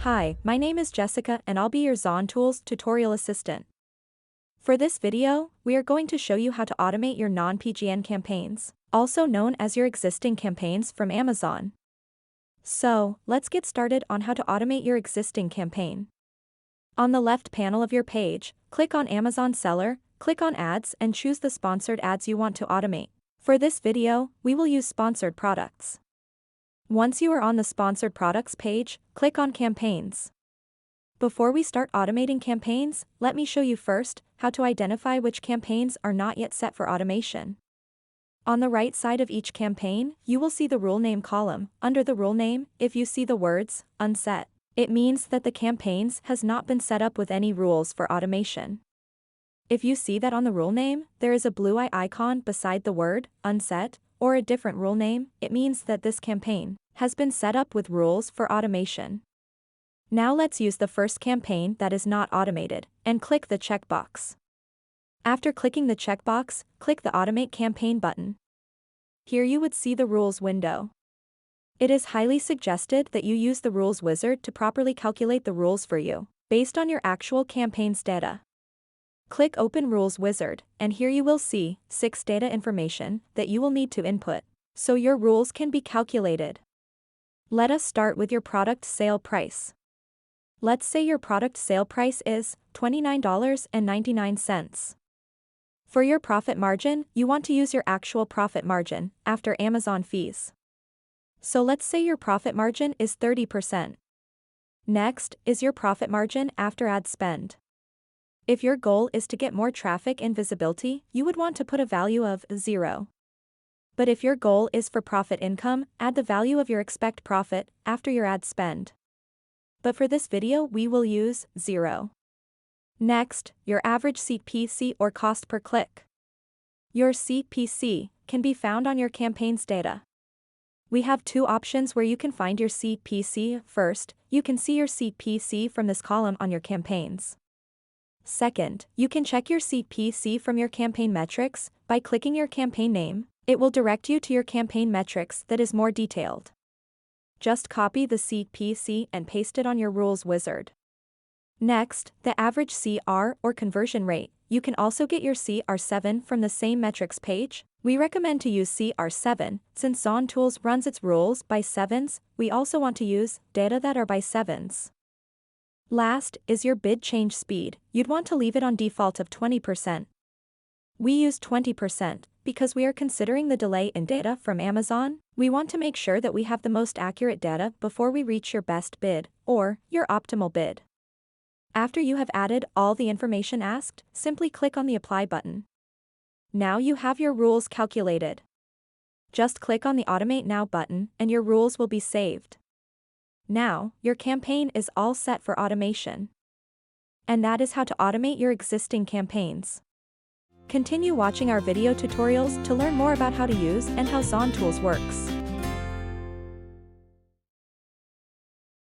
Hi, my name is Jessica and I'll be your Zon.Tools tutorial assistant. For this video, we are going to show you how to automate your non-PGN campaigns, also known as your existing campaigns from Amazon. So, let's get started on how to automate your existing campaign. On the left panel of your page, click on Amazon Seller, click on Ads and choose the sponsored ads you want to automate. For this video, we will use sponsored products. Once you are on the Sponsored Products page, click on Campaigns. Before we start automating campaigns, let me show you first how to identify which campaigns are not yet set for automation. On the right side of each campaign, you will see the rule name column. Under the rule name, if you see the words unset, it means that the campaigns has not been set up with any rules for automation. If you see that on the rule name, there is a blue eye icon beside the word unset, or a different rule name, it means that this campaign has been set up with rules for automation. Now let's use the first campaign that is not automated, and click the checkbox. After clicking the checkbox, click the Automate Campaign button. Here you would see the Rules window. It is highly suggested that you use the Rules wizard to properly calculate the rules for you, based on your actual campaign's data. Click Open Rules Wizard, and here you will see 6 data information that you will need to input, so your rules can be calculated. Let us start with your product sale price. Let's say your product sale price is $29.99. For your profit margin, you want to use your actual profit margin after Amazon fees. So let's say your profit margin is 30%. Next is your profit margin after ad spend. If your goal is to get more traffic and visibility, you would want to put a value of 0. But if your goal is for profit income, add the value of your expect profit after your ad spend. But for this video we will use 0. Next, your average CPC or cost per click. Your CPC can be found on your campaign's data. We have 2 options where you can find your CPC. First, you can see your CPC from this column on your campaigns. Second, you can check your CPC from your campaign metrics by clicking your campaign name. It will direct you to your campaign metrics that is more detailed. Just copy the CPC and paste it on your rules wizard. Next, the average CR or conversion rate. You can also get your CR7 from the same metrics page. We recommend to use CR7 since Zon.Tools runs its rules by 7s. We also want to use data that are by 7s. Last is your bid change speed. You'd want to leave it on default of 20%. We use 20% because we are considering the delay in data from Amazon. We want to make sure that we have the most accurate data before we reach your best bid, or your optimal bid. After you have added all the information asked, simply click on the Apply button. Now you have your rules calculated. Just click on the Automate Now button and your rules will be saved. Now, your campaign is all set for automation. And that is how to automate your existing campaigns. Continue watching our video tutorials to learn more about how to use and how Zon.Tools works.